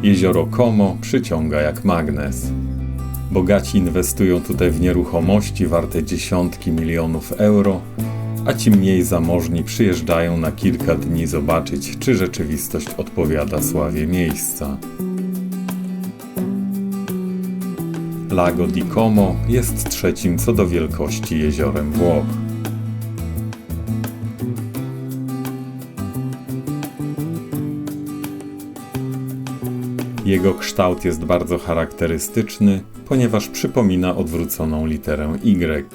Jezioro Como przyciąga jak magnes. Bogaci inwestują tutaj w nieruchomości warte dziesiątki milionów euro, a ci mniej zamożni przyjeżdżają na kilka dni zobaczyć, czy rzeczywistość odpowiada sławie miejsca. Lago di Como jest trzecim co do wielkości jeziorem Włoch. Jego kształt jest bardzo charakterystyczny, ponieważ przypomina odwróconą literę Y.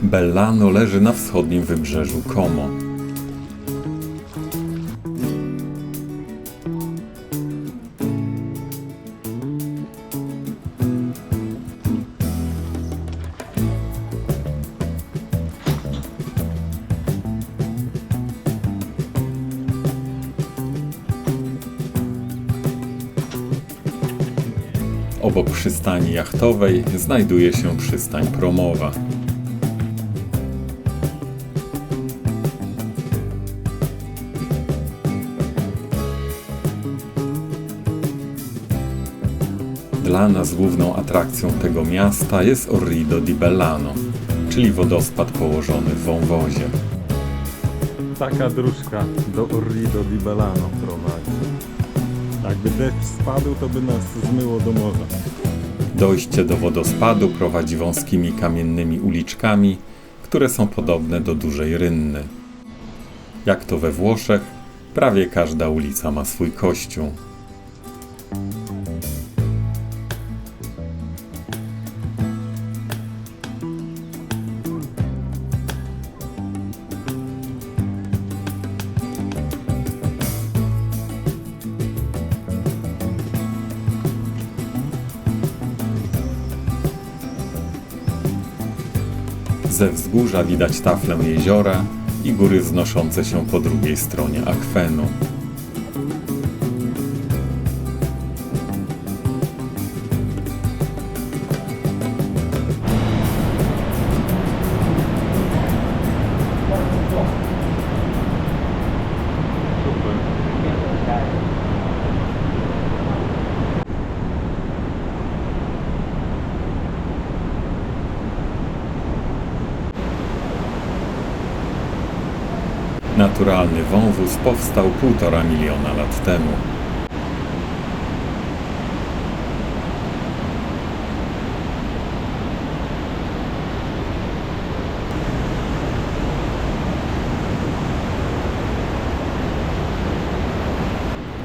Bellano leży na wschodnim wybrzeżu Como. Obok przystani jachtowej znajduje się przystań promowa. Dla nas główną atrakcją tego miasta jest Orrido di Bellano, czyli wodospad położony w wąwozie. Taka dróżka do Orrido di Bellano prowadzi. Jakby deszcz spadł, to by nas zmyło do morza. Dojście do wodospadu prowadzi wąskimi kamiennymi uliczkami, które są podobne do dużej rynny. Jak to we Włoszech, prawie każda ulica ma swój kościół. Ze wzgórza widać taflę jeziora i góry wznoszące się po drugiej stronie akwenu. Naturalny wąwóz powstał 1,5 miliona lat temu.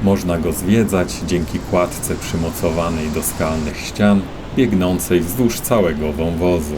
Można go zwiedzać dzięki kładce przymocowanej do skalnych ścian, biegnącej wzdłuż całego wąwozu.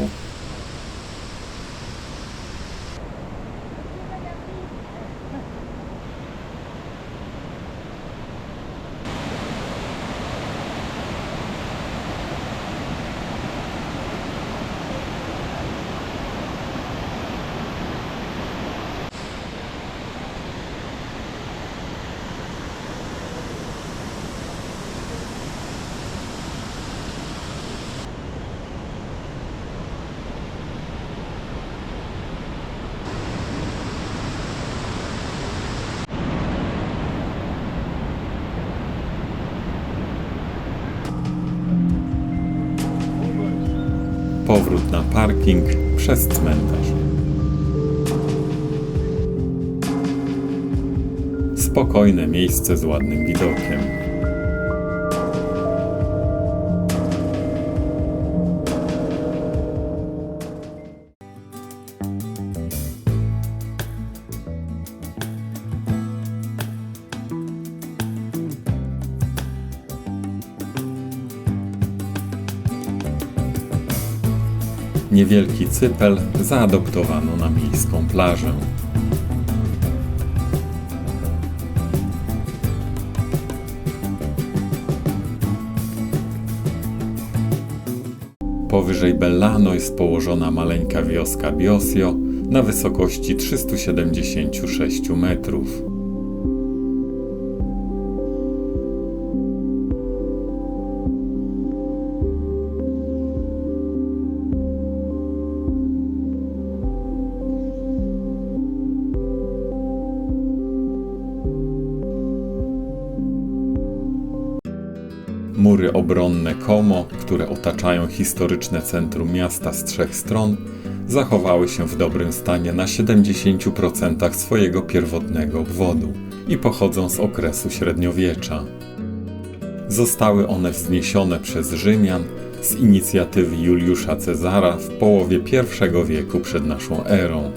Powrót na parking przez cmentarz. Spokojne miejsce z ładnym widokiem. Niewielki cypel zaadoptowano na miejską plażę. Powyżej Bellano jest położona maleńka wioska Biosio na wysokości 376 metrów. Mury obronne Como, które otaczają historyczne centrum miasta z 3 stron, zachowały się w dobrym stanie na 70% swojego pierwotnego obwodu i pochodzą z okresu średniowiecza. Zostały one wzniesione przez Rzymian z inicjatywy Juliusza Cezara w połowie I wieku przed naszą erą.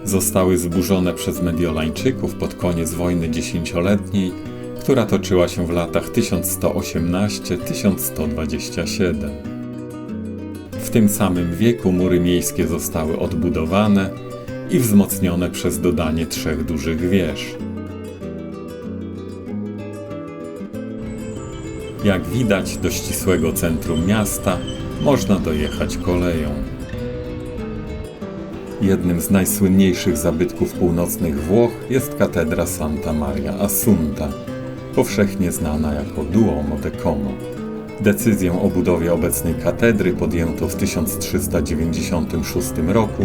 Zostały zburzone przez Mediolańczyków pod koniec wojny dziesięcioletniej, która toczyła się w latach 1118-1127. W tym samym wieku mury miejskie zostały odbudowane i wzmocnione przez dodanie 3 dużych wież. Jak widać, do ścisłego centrum miasta można dojechać koleją. Jednym z najsłynniejszych zabytków północnych Włoch jest katedra Santa Maria Assunta, powszechnie znana jako Duomo de Como. Decyzję o budowie obecnej katedry podjęto w 1396 roku,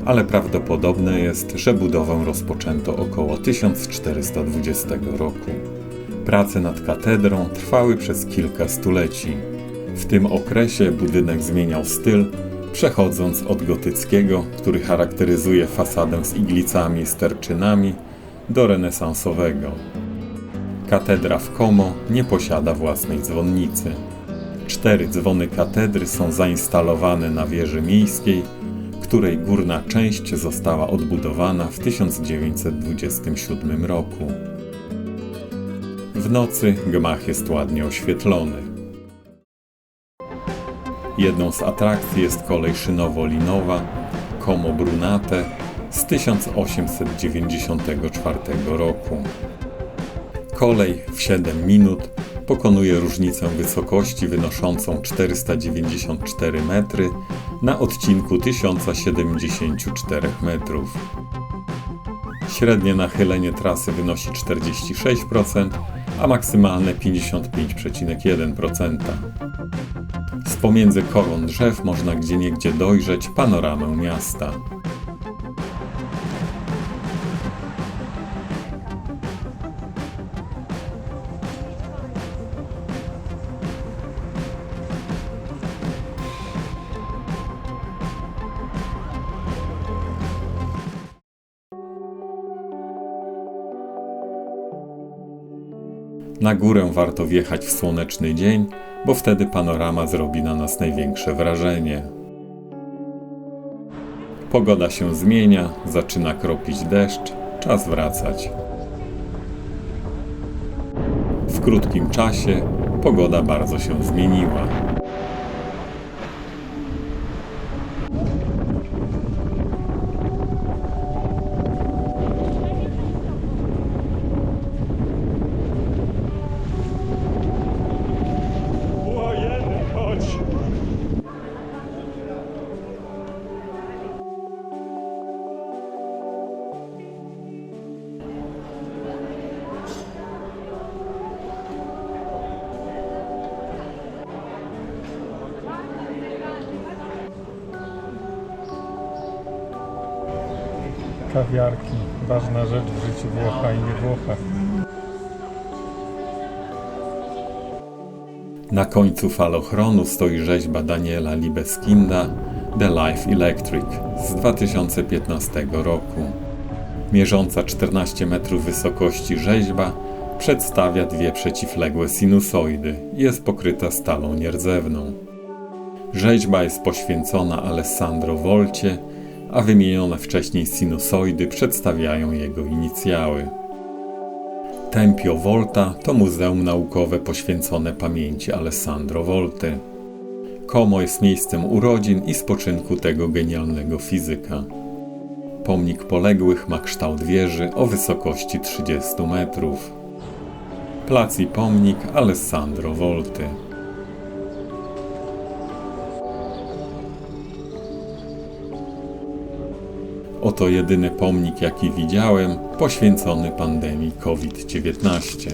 ale prawdopodobne jest, że budowę rozpoczęto około 1420 roku. Prace nad katedrą trwały przez kilka stuleci. W tym okresie budynek zmieniał styl, przechodząc od gotyckiego, który charakteryzuje fasadę z iglicami i sterczynami, do renesansowego. Katedra w Como nie posiada własnej dzwonnicy. 4 dzwony katedry są zainstalowane na wieży miejskiej, której górna część została odbudowana w 1927 roku. W nocy gmach jest ładnie oświetlony. Jedną z atrakcji jest kolej szynowo-linowa Como Brunate z 1894 roku. Kolej w 7 minut pokonuje różnicę wysokości wynoszącą 494 metry na odcinku 1074 metrów. Średnie nachylenie trasy wynosi 46%, a maksymalne 55,1%. Z pomiędzy koron drzew można gdzieniegdzie dojrzeć panoramę miasta. Na górę warto wjechać w słoneczny dzień, bo wtedy panorama zrobi na nas największe wrażenie. Pogoda się zmienia, zaczyna kropić deszcz, czas wracać. W krótkim czasie pogoda bardzo się zmieniła. Kawiarki. Ważna rzecz w życiu Włocha i nie Włocha. Na końcu falochronu stoi rzeźba Daniela Libeskinda The Life Electric z 2015 roku. Mierząca 14 metrów wysokości rzeźba przedstawia 2 przeciwległe sinusoidy i jest pokryta stalą nierdzewną. Rzeźba jest poświęcona Alessandro Volcie, a wymienione wcześniej sinusoidy przedstawiają jego inicjały. Tempio Volta to muzeum naukowe poświęcone pamięci Alessandro Volty. Como jest miejscem urodzin i spoczynku tego genialnego fizyka. Pomnik poległych ma kształt wieży o wysokości 30 metrów. Plac i pomnik Alessandro Volty. Oto jedyny pomnik, jaki widziałem, poświęcony pandemii COVID-19.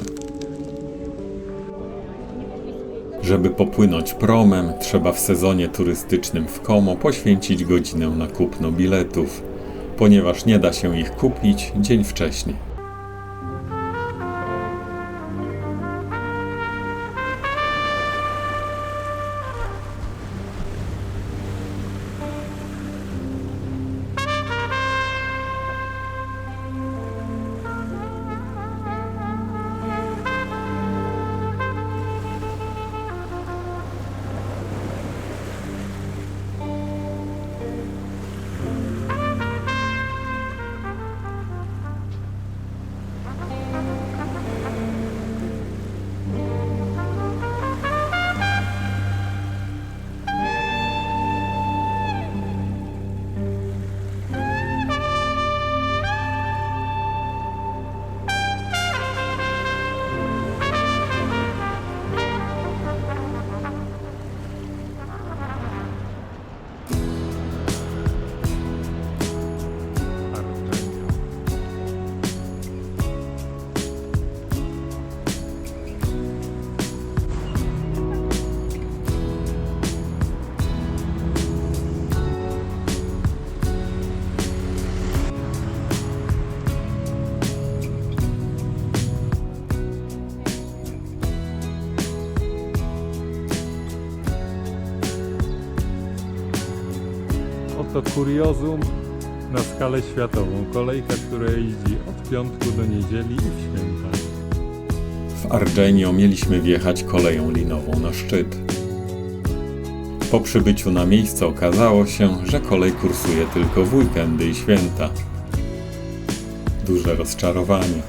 Żeby popłynąć promem, trzeba w sezonie turystycznym w Como poświęcić godzinę na kupno biletów, ponieważ nie da się ich kupić dzień wcześniej. to kuriozum na skalę światową. Kolejka, która jeździ od piątku do niedzieli i w święta. W Argenio mieliśmy wjechać koleją linową na szczyt. Po przybyciu na miejsce okazało się, że kolej kursuje tylko w weekendy i święta. Duże rozczarowanie.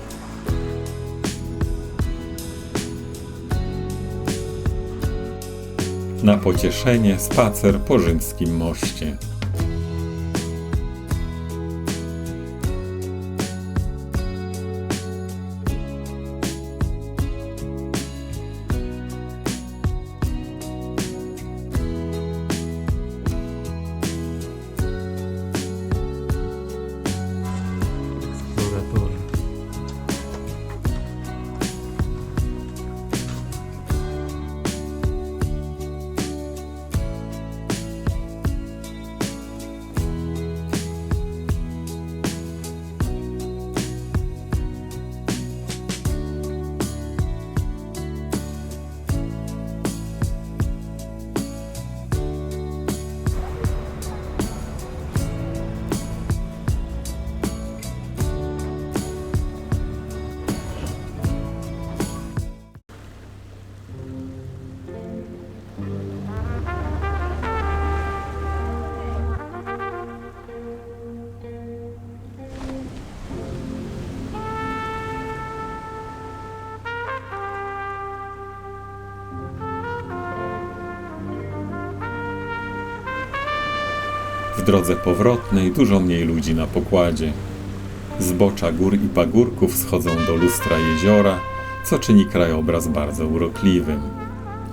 Na pocieszenie spacer po rzymskim moście. Eksploratorzy. W drodze powrotnej dużo mniej ludzi na pokładzie. Zbocza gór i pagórków schodzą do lustra jeziora, co czyni krajobraz bardzo urokliwym.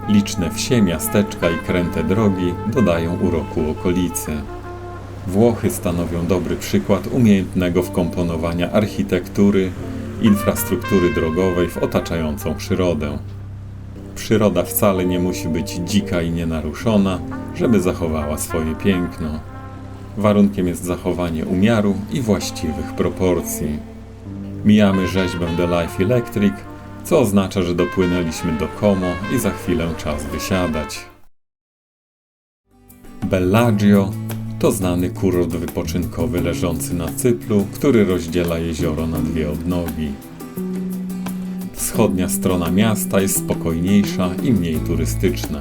Liczne wsie, miasteczka i kręte drogi dodają uroku okolicy. Włochy stanowią dobry przykład umiejętnego wkomponowania architektury, infrastruktury drogowej w otaczającą przyrodę. Przyroda wcale nie musi być dzika i nienaruszona, żeby zachowała swoje piękno. Warunkiem jest zachowanie umiaru i właściwych proporcji. Mijamy rzeźbę The Life Electric, co oznacza, że dopłynęliśmy do Como i za chwilę czas wysiadać. Bellagio to znany kurort wypoczynkowy leżący na cyplu, który rozdziela jezioro na dwie odnogi. Wschodnia strona miasta jest spokojniejsza i mniej turystyczna.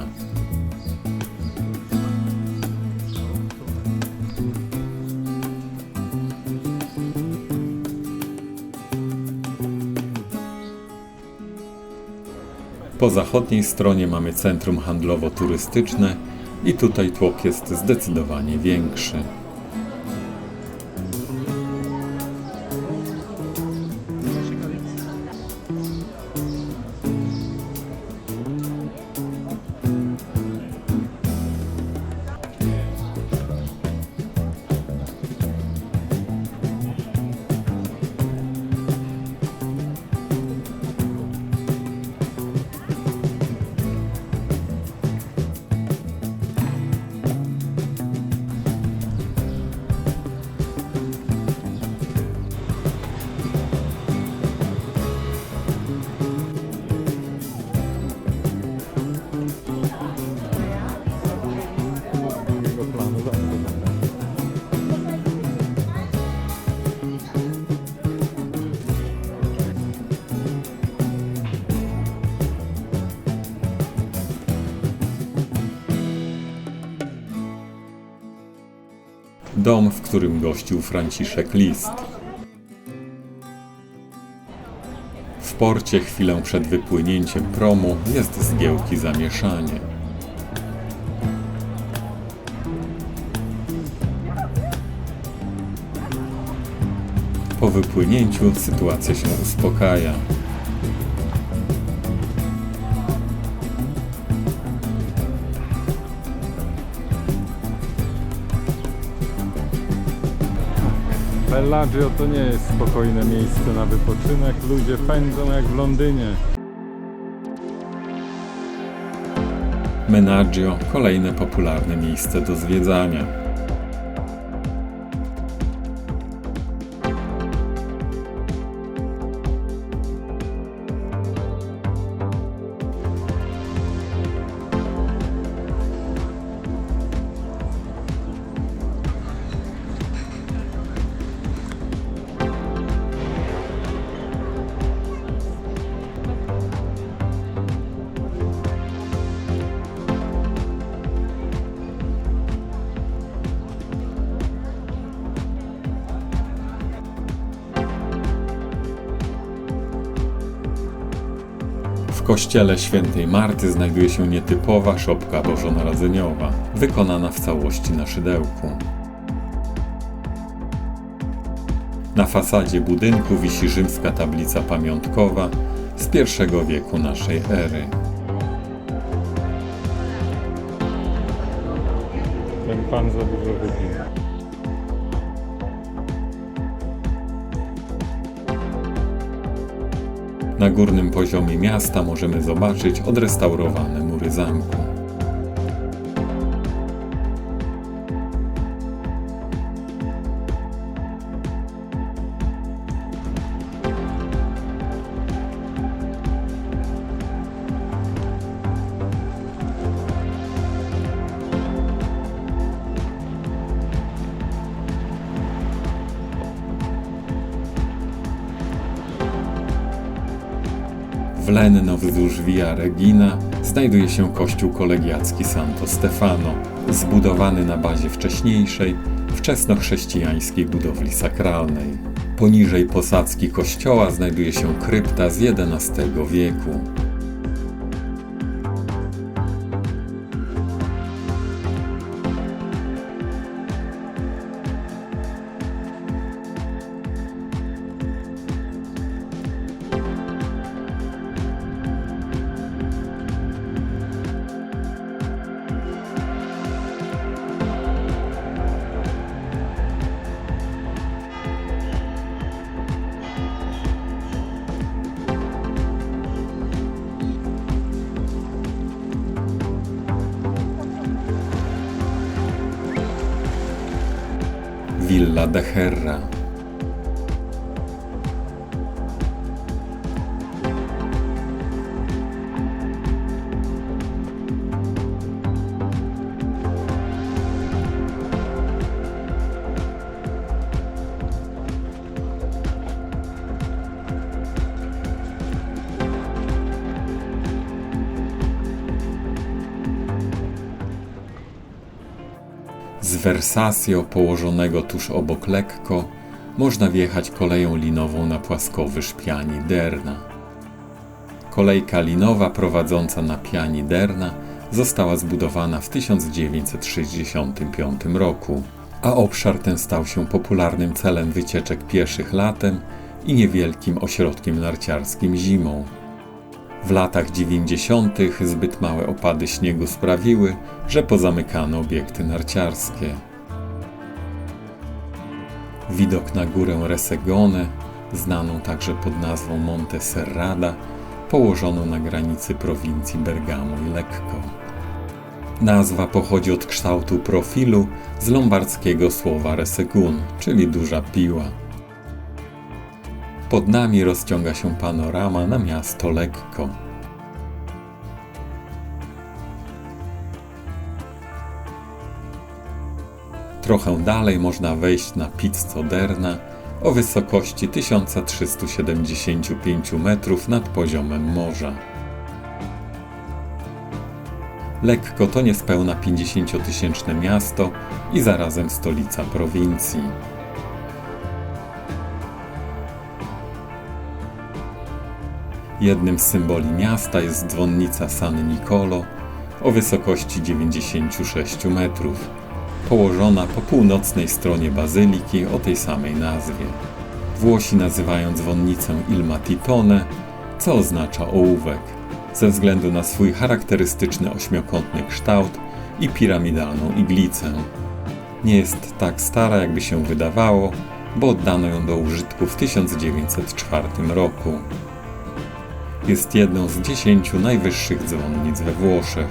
Po zachodniej stronie mamy centrum handlowo-turystyczne i tutaj tłok jest zdecydowanie większy. Dom, w którym gościł Franciszek Liszt. W porcie chwilę przed wypłynięciem promu jest zgiełki zamieszanie. Po wypłynięciu sytuacja się uspokaja. Bellagio to nie jest spokojne miejsce na wypoczynek. Ludzie pędzą jak w Londynie. Menaggio, kolejne popularne miejsce do zwiedzania. kościele świętej Marty znajduje się nietypowa szopka bożonarodzeniowa, wykonana w całości na szydełku. Na fasadzie budynku wisi rzymska tablica pamiątkowa z I wieku naszej ery. Ten pan za dużo wypił. Na górnym poziomie miasta możemy zobaczyć odrestaurowane mury zamku. W Lenno wzdłuż Via Regina znajduje się kościół kolegiacki Santo Stefano, zbudowany na bazie wcześniejszej, wczesnochrześcijańskiej budowli sakralnej. Poniżej posadzki kościoła znajduje się krypta z XI wieku. Villa de Herra. Z Versasio, położonego tuż obok Lecco, można wjechać koleją linową na płaskowyż Piani d'Erna. Kolejka linowa prowadząca na Piani d'Erna została zbudowana w 1965 roku, a obszar ten stał się popularnym celem wycieczek pieszych latem i niewielkim ośrodkiem narciarskim zimą. W latach 90. zbyt małe opady śniegu sprawiły, że pozamykano obiekty narciarskie. Widok na górę Resegone, znaną także pod nazwą Monte Serrada, położoną na granicy prowincji Bergamo i Lecco. Nazwa pochodzi od kształtu profilu z lombardzkiego słowa resegun, czyli duża piła. Pod nami rozciąga się panorama na miasto Lecco. Trochę dalej można wejść na Pizzo d'Erna o wysokości 1375 metrów nad poziomem morza. Lecco to niespełna 50-tysięczne miasto i zarazem stolica prowincji. Jednym z symboli miasta jest dzwonnica San Nicolo o wysokości 96 metrów, położona po północnej stronie bazyliki o tej samej nazwie. Włosi nazywają dzwonnicę Il Matitone, co oznacza ołówek, ze względu na swój charakterystyczny ośmiokątny kształt i piramidalną iglicę. Nie jest tak stara, jakby się wydawało, bo oddano ją do użytku w 1904 roku. Jest jedną z 10 najwyższych dzwonnic we Włoszech.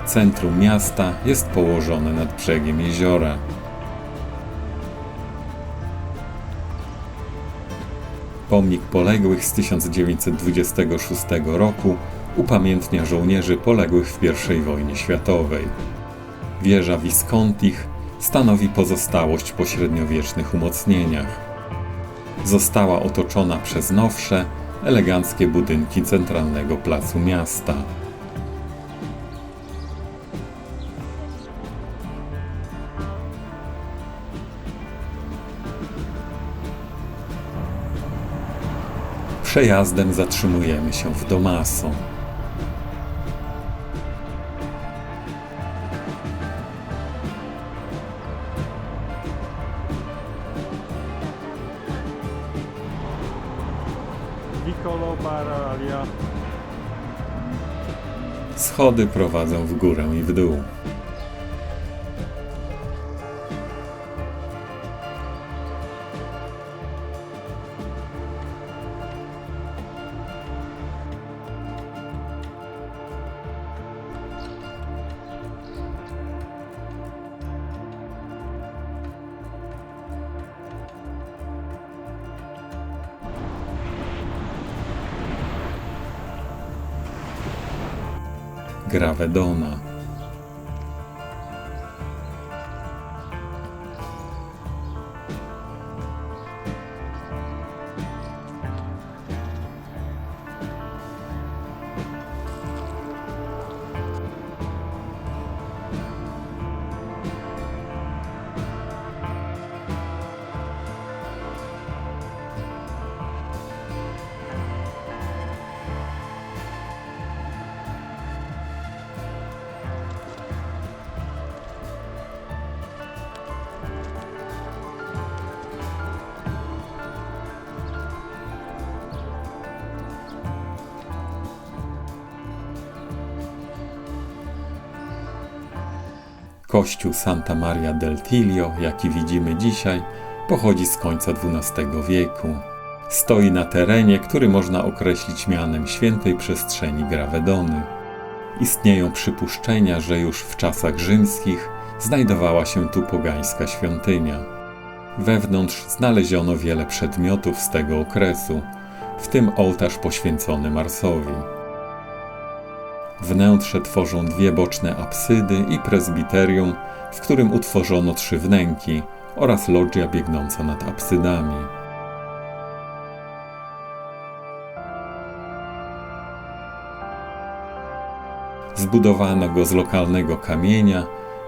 Centrum miasta jest położone nad brzegiem jeziora. Pomnik poległych z 1926 roku upamiętnia żołnierzy poległych w I wojnie światowej. Wieża Viscontich stanowi pozostałość po średniowiecznych umocnieniach. Została otoczona przez nowsze, eleganckie budynki centralnego placu miasta. Przejazdem zatrzymujemy się w Domaso. Vicolo Baralia. Schody prowadzą w górę i w dół. Gravedona. Kościół Santa Maria del Tiglio, jaki widzimy dzisiaj, pochodzi z końca XII wieku. Stoi na terenie, który można określić mianem świętej przestrzeni Gravedony. Istnieją przypuszczenia, że już w czasach rzymskich znajdowała się tu pogańska świątynia. Wewnątrz znaleziono wiele przedmiotów z tego okresu, w tym ołtarz poświęcony Marsowi. Wnętrze tworzą dwie boczne apsydy i prezbiterium, w którym utworzono 3 wnęki oraz loggia biegnąca nad apsydami. Zbudowano go z lokalnego kamienia,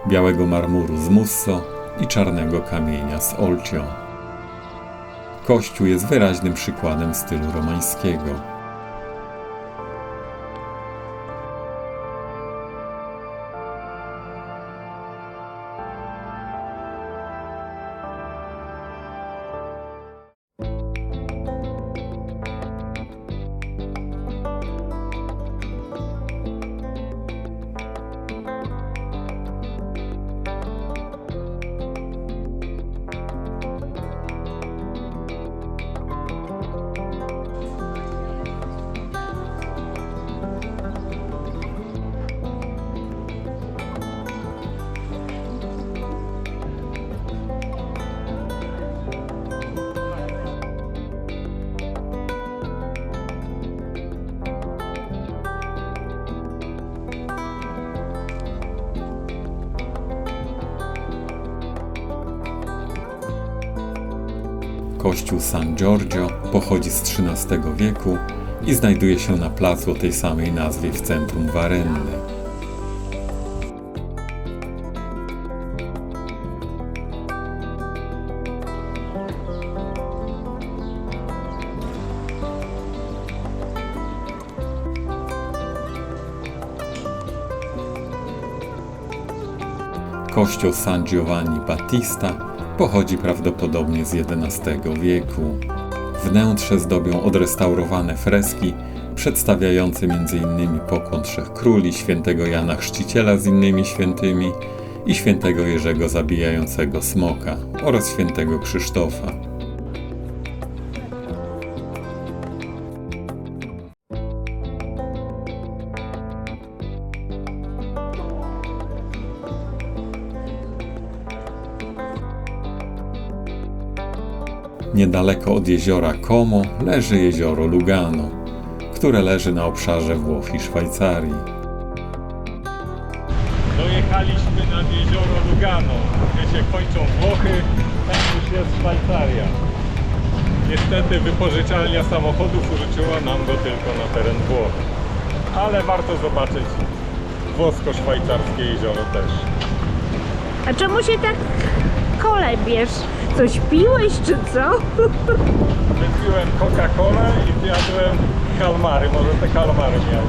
białego marmuru z Musso i czarnego kamienia z Olcio. Kościół jest wyraźnym przykładem stylu romańskiego. Kościół San Giorgio pochodzi z XIII wieku i znajduje się na placu o tej samej nazwie w centrum Varenny. Kościół San Giovanni Battista pochodzi prawdopodobnie z XI wieku. Wnętrze zdobią odrestaurowane freski przedstawiające m.in. pokłon 3 króli, świętego Jana Chrzciciela z innymi świętymi i świętego Jerzego zabijającego smoka oraz świętego Krzysztofa. Niedaleko od jeziora Como leży jezioro Lugano, które leży na obszarze Włoch i Szwajcarii. Dojechaliśmy nad jezioro Lugano, gdzie się kończą Włochy, tam już jest Szwajcaria. Niestety wypożyczalnia samochodów użyczyła nam go tylko na teren Włoch. Ale warto zobaczyć włosko-szwajcarskie jezioro też. A czemu się tak kolebiesz? Coś piłeś czy co? Wypiłem Coca-Colę i zjadłem kalmary. Może te kalmary miały.